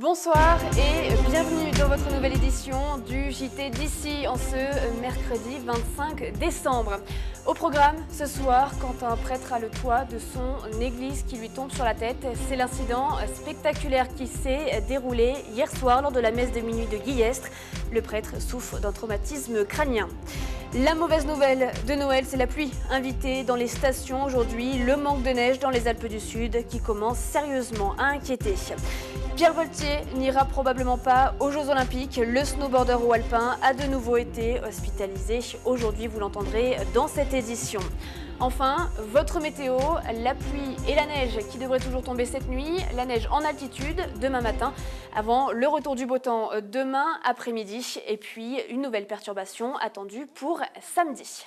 Bonsoir et bienvenue dans votre nouvelle édition du JT d'ici en ce mercredi 25 décembre. Au programme ce soir, quand un prêtre a le toit de son église qui lui tombe sur la tête, c'est l'incident spectaculaire qui s'est déroulé hier soir lors de la messe de minuit de Guillestre. Le prêtre souffre d'un traumatisme crânien. La mauvaise nouvelle de Noël, c'est la pluie invitée dans les stations aujourd'hui, le manque de neige dans les Alpes du Sud qui commence sérieusement à inquiéter. Pierre Voltier n'ira probablement pas aux Jeux Olympiques. Le snowboarder haut alpin a de nouveau été hospitalisé. Aujourd'hui, vous l'entendrez dans cette édition. Enfin, votre météo, la pluie et la neige qui devraient toujours tomber cette nuit. La neige en altitude demain matin avant le retour du beau temps demain après-midi. Et puis, une nouvelle perturbation attendue pour samedi.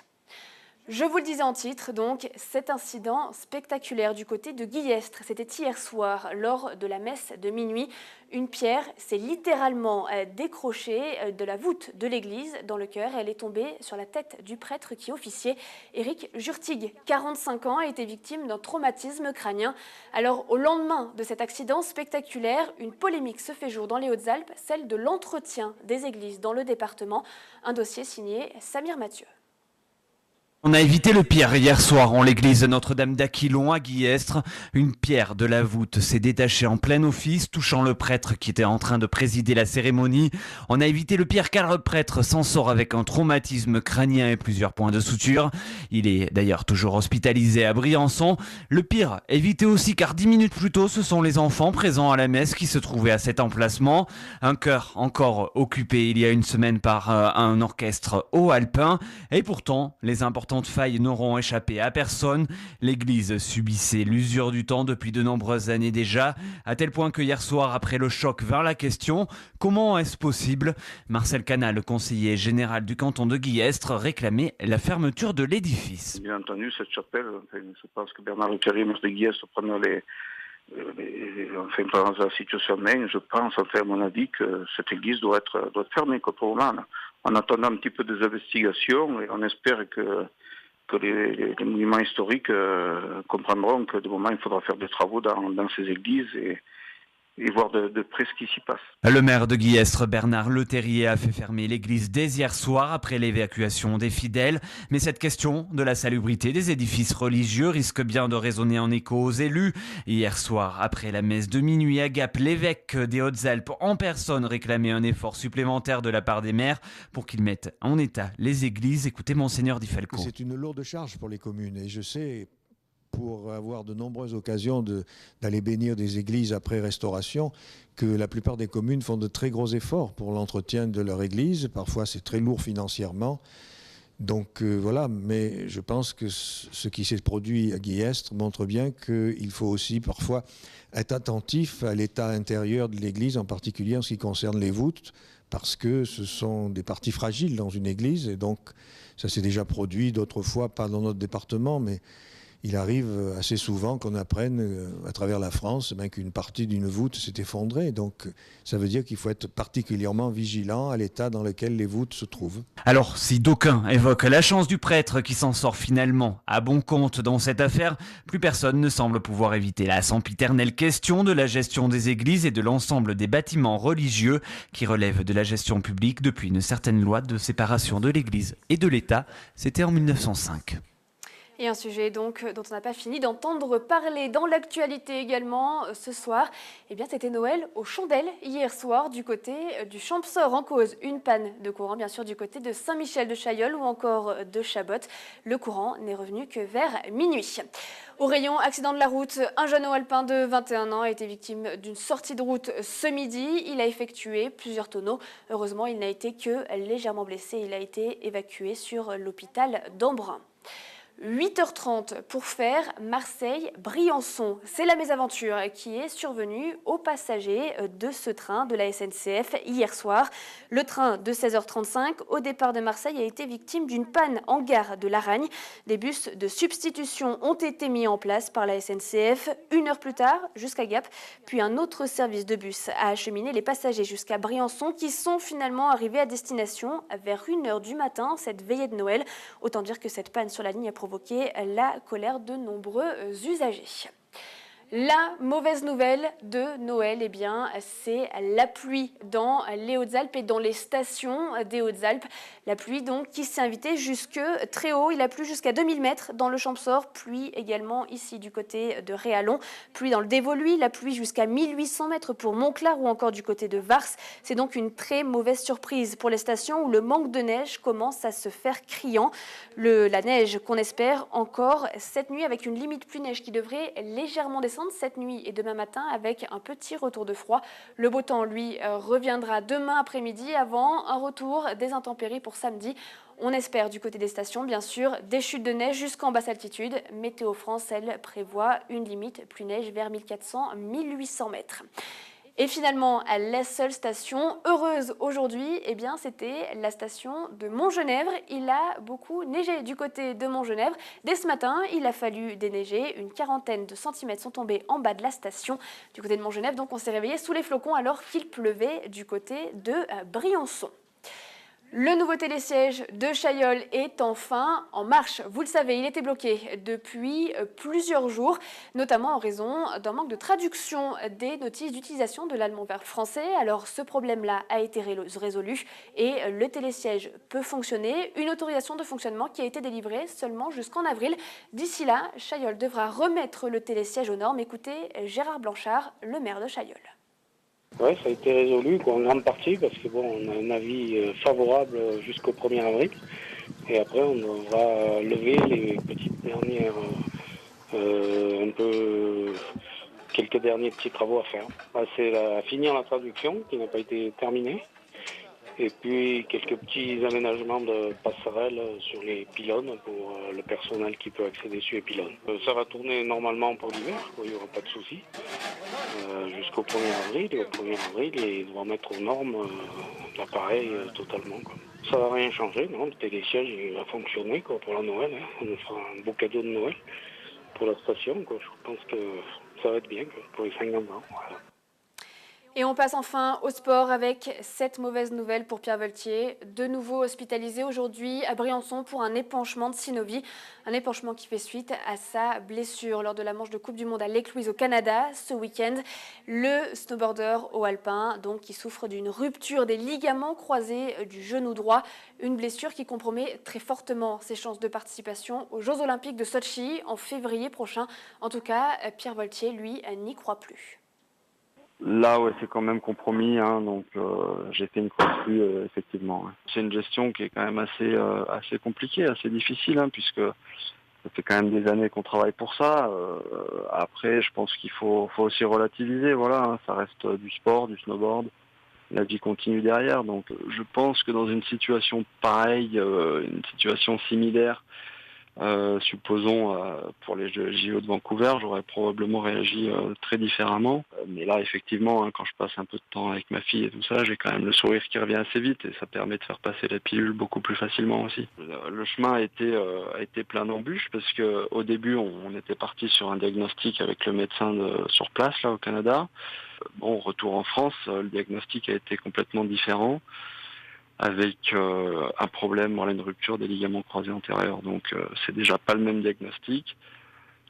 Je vous le disais en titre, donc, cet incident spectaculaire du côté de Guillestre, c'était hier soir lors de la messe de minuit. Une pierre s'est littéralement décrochée de la voûte de l'église dans le chœur. Elle est tombée sur la tête du prêtre qui officiait. Éric Jurtig, 45 ans, a été victime d'un traumatisme crânien. Alors, au lendemain de cet accident spectaculaire, une polémique se fait jour dans les Hautes-Alpes, celle de l'entretien des églises dans le département. Un dossier signé Samir Mathieu. On a évité le pire hier soir en l'église Notre-Dame d'Aquilon à Guillestre. Une pierre de la voûte s'est détachée en plein office, touchant le prêtre qui était en train de présider la cérémonie. On a évité le pire car le prêtre s'en sort avec un traumatisme crânien et plusieurs points de suture. Il est d'ailleurs toujours hospitalisé à Briançon. Le pire évité aussi car 10 minutes plus tôt, ce sont les enfants présents à la messe qui se trouvaient à cet emplacement. Un chœur encore occupé il y a une semaine par un orchestre haut alpin. Et pourtant, les importantes failles n'auront échappé à personne. L'église subissait l'usure du temps depuis de nombreuses années déjà, à tel point que hier soir, après le choc, vint la question « Comment est-ce possible ?» Marcel Canal, le conseiller général du canton de Guillestre, réclamait la fermeture de l'édifice. Bien entendu, cette chapelle, je pense que Bernard Leterrier, maire de Guillestre, prenant dans la situation même, je pense, à mon avis, que cette église doit être fermée pour le moment. En attendant un petit peu des investigations, et on espère que les monuments historiques comprendront que de moment il faudra faire des travaux dans ces églises et voir de près ce qui s'y passe. Le maire de Guillestre, Bernard Leterrier, a fait fermer l'église dès hier soir après l'évacuation des fidèles. Mais cette question de la salubrité des édifices religieux risque bien de résonner en écho aux élus. Hier soir, après la messe de minuit à Gap, l'évêque des Hautes-Alpes en personne réclamait un effort supplémentaire de la part des maires pour qu'ils mettent en état les églises. Écoutez Monseigneur Di Falco. C'est une lourde charge pour les communes et je sais, pour avoir de nombreuses occasions d'aller bénir des églises après restauration, que la plupart des communes font de très gros efforts pour l'entretien de leur église. Parfois, c'est très lourd financièrement. Donc voilà, mais je pense que ce qui s'est produit à Guillestre montre bien qu'il faut aussi parfois être attentif à l'état intérieur de l'église, en particulier en ce qui concerne les voûtes, parce que ce sont des parties fragiles dans une église, et donc ça s'est déjà produit d'autres fois, pas dans notre département, mais il arrive assez souvent qu'on apprenne à travers la France qu'une partie d'une voûte s'est effondrée. Donc ça veut dire qu'il faut être particulièrement vigilant à l'état dans lequel les voûtes se trouvent. Alors, si d'aucuns évoquent la chance du prêtre qui s'en sort finalement à bon compte dans cette affaire, plus personne ne semble pouvoir éviter la sempiternelle question de la gestion des églises et de l'ensemble des bâtiments religieux qui relèvent de la gestion publique depuis une certaine loi de séparation de l'Église et de l'État. C'était en 1905. Et un sujet donc dont on n'a pas fini d'entendre parler dans l'actualité également ce soir. Eh bien, c'était Noël aux chandelles hier soir du côté du Champsaur en cause. Une panne de courant, bien sûr, du côté de Saint-Michel-de-Chailleul ou encore de Chabot. Le courant n'est revenu que vers minuit. Au rayon accident de la route, un jeune haut alpin de 21 ans a été victime d'une sortie de route ce midi. Il a effectué plusieurs tonneaux. Heureusement, il n'a été que légèrement blessé. Il a été évacué sur l'hôpital d'Embrun. 8h30 pour faire Marseille-Briançon. C'est la mésaventure qui est survenue aux passagers de ce train de la SNCF hier soir. Le train de 16h35 au départ de Marseille a été victime d'une panne en gare de Laragne. Des bus de substitution ont été mis en place par la SNCF. 1 heure plus tard, jusqu'à Gap, puis un autre service de bus a acheminé les passagers jusqu'à Briançon qui sont finalement arrivés à destination vers 1h du matin, cette veillée de Noël. Autant dire que cette panne sur la ligne a provoqué la colère de nombreux usagers. La mauvaise nouvelle de Noël, eh bien, c'est la pluie dans les Hautes-Alpes et dans les stations des Hautes-Alpes. La pluie donc qui s'est invitée jusque très haut. Il a plu jusqu'à 2000 mètres dans le Champsaur. Pluie également ici du côté de Réalon. Pluie dans le Dévoluy. La pluie jusqu'à 1800 mètres pour Montclar ou encore du côté de Vars. C'est donc une très mauvaise surprise pour les stations où le manque de neige commence à se faire criant. La neige qu'on espère encore cette nuit avec une limite pluie-neige qui devrait légèrement descendre cette nuit et demain matin avec un petit retour de froid. Le beau temps, lui, reviendra demain après-midi avant un retour des intempéries pour samedi. On espère du côté des stations, bien sûr, des chutes de neige jusqu'en basse altitude. Météo France, elle, prévoit une limite pluie-neige vers 1400-1800 mètres. Et finalement, la seule station heureuse aujourd'hui, eh bien, c'était la station de Montgenèvre. Il a beaucoup neigé du côté de Montgenèvre. Dès ce matin, il a fallu déneiger. Une quarantaine de centimètres sont tombés en bas de la station du côté de Montgenèvre. Donc on s'est réveillé sous les flocons alors qu'il pleuvait du côté de Briançon. Le nouveau télésiège de Chaillol est enfin en marche. Vous le savez, il était bloqué depuis plusieurs jours, notamment en raison d'un manque de traduction des notices d'utilisation de l'allemand vers français. Alors ce problème-là a été résolu et le télésiège peut fonctionner. Une autorisation de fonctionnement qui a été délivrée seulement jusqu'en avril. D'ici là, Chaillol devra remettre le télésiège aux normes. Écoutez Gérard Blanchard, le maire de Chaillol. Oui, ça a été résolu en grande partie parce que bon, on a un avis favorable jusqu'au 1er avril et après on devra lever les petites dernières, quelques derniers petits travaux à faire. C'est à finir la traduction qui n'a pas été terminée et puis quelques petits aménagements de passerelles sur les pylônes pour le personnel qui peut accéder sur les pylônes. Ça va tourner normalement pour l'hiver, il n'y aura pas de souci. Jusqu'au 1er avril. Et au 1er avril, ils vont mettre aux normes l'appareil totalement. Quoi. Ça ne va rien changer, non. Le télésiège il va fonctionner quoi, pour la Noël. Hein. On fera un beau cadeau de Noël pour la station. Quoi. Je pense que ça va être bien quoi, pour les 50 ans. Voilà. Et on passe enfin au sport avec cette mauvaise nouvelle pour Pierre Voltier. De nouveau hospitalisé aujourd'hui à Briançon pour un épanchement de synovie. Un épanchement qui fait suite à sa blessure lors de la manche de Coupe du Monde à Lake Louise au Canada ce week-end. Le snowboarder haut alpin donc, qui souffre d'une rupture des ligaments croisés du genou droit. Une blessure qui compromet très fortement ses chances de participation aux Jeux Olympiques de Sotchi en février prochain. En tout cas, Pierre Voltier, lui, n'y croit plus. Là, ouais, c'est quand même compromis, hein, donc j'ai fait une croix dessus, effectivement. Ouais. C'est une gestion qui est quand même assez compliquée, assez difficile, hein, puisque ça fait quand même des années qu'on travaille pour ça. Après, je pense qu'il faut aussi relativiser, voilà, hein, ça reste du sport, du snowboard, la vie continue derrière. Donc, je pense que dans une situation pareille, une situation similaire, supposons pour les JO de Vancouver, j'aurais probablement réagi très différemment. Mais là, effectivement, hein, quand je passe un peu de temps avec ma fille et tout ça, j'ai quand même le sourire qui revient assez vite et ça permet de faire passer la pilule beaucoup plus facilement aussi. Le chemin a été plein d'embûches parce que au début, on était parti sur un diagnostic avec le médecin sur place là au Canada. Bon, retour en France, le diagnostic a été complètement différent, avec un problème, voilà, une rupture des ligaments croisés antérieurs. Donc c'est déjà pas le même diagnostic.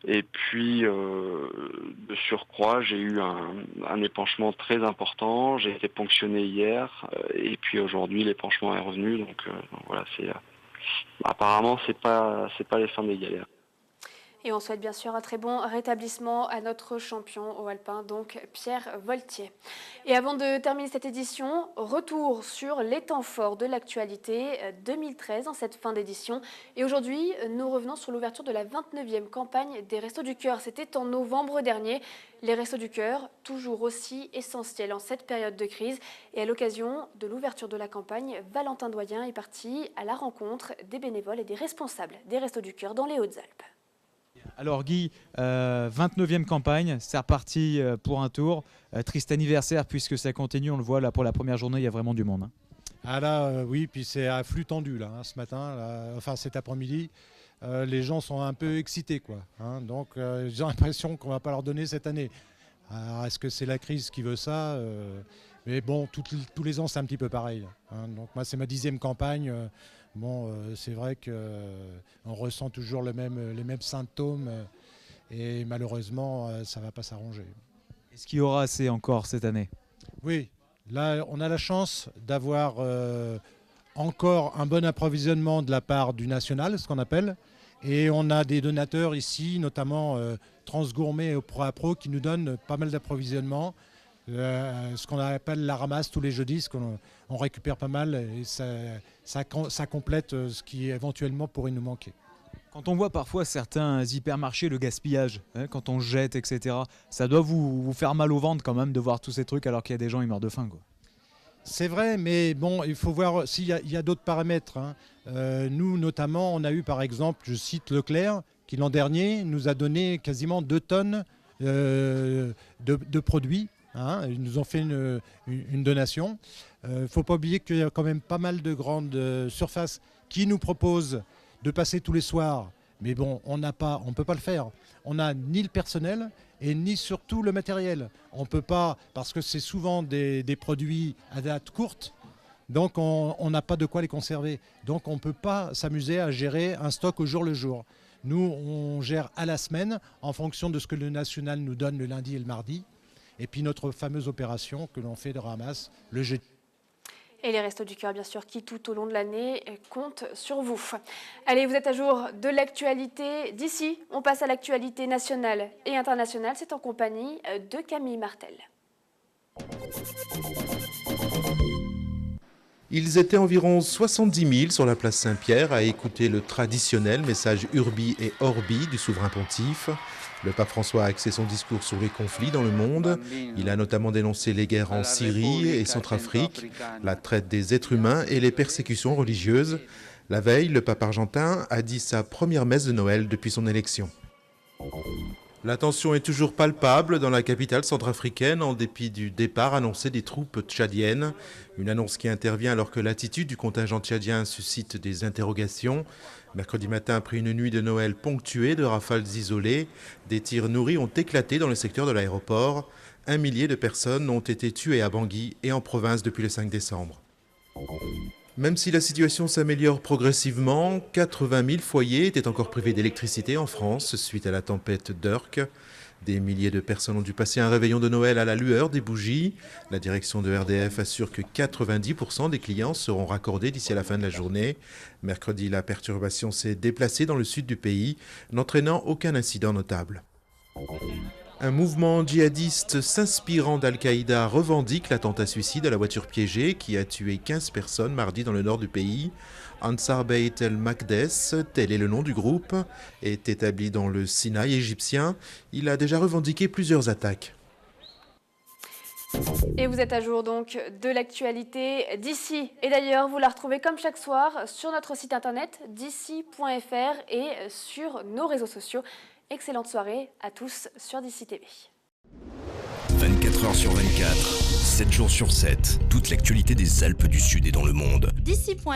Et puis de surcroît, j'ai eu un épanchement très important. J'ai été ponctionné hier et puis aujourd'hui l'épanchement est revenu. Donc voilà, apparemment c'est pas les fins des galères. Et on souhaite bien sûr un très bon rétablissement à notre champion au alpin, donc Pierre Voltier. Et avant de terminer cette édition, retour sur les temps forts de l'actualité 2013 en cette fin d'édition. Et aujourd'hui, nous revenons sur l'ouverture de la 29e campagne des Restos du Cœur. C'était en novembre dernier. Les Restos du Cœur, toujours aussi essentiels en cette période de crise. Et à l'occasion de l'ouverture de la campagne, Valentin Doyen est parti à la rencontre des bénévoles et des responsables des Restos du Cœur dans les Hautes-Alpes. Alors Guy, 29e campagne, c'est reparti pour un tour. Triste anniversaire puisque ça continue, on le voit là pour la première journée, il y a vraiment du monde. Hein. Ah là, oui, puis c'est à flux tendu là, hein, ce matin, là, enfin cet après-midi. Les gens sont un peu excités, quoi. Hein, donc j'ai l'impression qu'on ne va pas leur donner cette année. Alors, est-ce que c'est la crise qui veut ça mais bon, tous les ans c'est un petit peu pareil. Hein, donc moi c'est ma 10e campagne. Bon, c'est vrai qu'on ressent toujours les mêmes symptômes Et malheureusement, ça ne va pas s'arranger. Est-ce qu'il y aura assez encore cette année? Oui, là, on a la chance d'avoir encore un bon approvisionnement de la part du national, ce qu'on appelle. Et on a des donateurs ici, notamment Transgourmet et Pro, qui nous donnent pas mal d'approvisionnement. Ce qu'on appelle la ramasse tous les jeudis, on récupère pas mal et ça complète ce qui éventuellement pourrait nous manquer. Quand on voit parfois certains hypermarchés, le gaspillage, quand on jette, etc., ça doit vous faire mal au ventre quand même de voir tous ces trucs alors qu'il y a des gens qui meurent de faim, quoi. C'est vrai, mais bon, il faut voir s'il y a d'autres paramètres. Nous, notamment, on a eu par exemple, je cite Leclerc, qui l'an dernier nous a donné quasiment 2 tonnes de produits. Ils nous ont fait une donation. Il ne faut pas oublier qu'il y a quand même pas mal de grandes surfaces qui nous proposent de passer tous les soirs. Mais bon, on ne peut pas le faire. On n'a ni le personnel et ni surtout le matériel. On ne peut pas, parce que c'est souvent des produits à date courte, donc on n'a pas de quoi les conserver. Donc on ne peut pas s'amuser à gérer un stock au jour le jour. Nous, on gère à la semaine en fonction de ce que le national nous donne le lundi et le mardi. Et puis notre fameuse opération que l'on fait de ramasse le jeudi. Et les Restos du Cœur, bien sûr, qui tout au long de l'année comptent sur vous. Allez, vous êtes à jour de l'actualité d'ici. On passe à l'actualité nationale et internationale. C'est en compagnie de Camille Martel. Ils étaient environ 70 000 sur la place Saint-Pierre à écouter le traditionnel message Urbi et Orbi du souverain pontife. Le pape François a axé son discours sur les conflits dans le monde. Il a notamment dénoncé les guerres en Syrie et Centrafrique, la traite des êtres humains et les persécutions religieuses. La veille, le pape argentin a dit sa première messe de Noël depuis son élection. La tension est toujours palpable dans la capitale centrafricaine en dépit du départ annoncé des troupes tchadiennes. Une annonce qui intervient alors que l'attitude du contingent tchadien suscite des interrogations. Mercredi matin, après une nuit de Noël ponctuée de rafales isolées, des tirs nourris ont éclaté dans le secteur de l'aéroport. 1 millier de personnes ont été tuées à Bangui et en province depuis le 5 décembre. Même si la situation s'améliore progressivement, 80 000 foyers étaient encore privés d'électricité en France suite à la tempête Dirk. Des milliers de personnes ont dû passer un réveillon de Noël à la lueur des bougies. La direction de RDF assure que 90% des clients seront raccordés d'ici à la fin de la journée. Mercredi, la perturbation s'est déplacée dans le sud du pays, n'entraînant aucun incident notable. Un mouvement djihadiste s'inspirant d'Al-Qaïda revendique l'attentat suicide à la voiture piégée qui a tué 15 personnes mardi dans le nord du pays. Ansar Beit el-Maqdes, tel est le nom du groupe, est établi dans le Sinaï égyptien. Il a déjà revendiqué plusieurs attaques. Et vous êtes à jour donc de l'actualité d'ici. Et d'ailleurs, vous la retrouvez comme chaque soir sur notre site internet dici.fr et sur nos réseaux sociaux. Excellente soirée à tous sur Dici TV. 24 heures sur 24, 7 jours sur 7, toute l'actualité des Alpes du Sud et dans le monde. Dici.fr.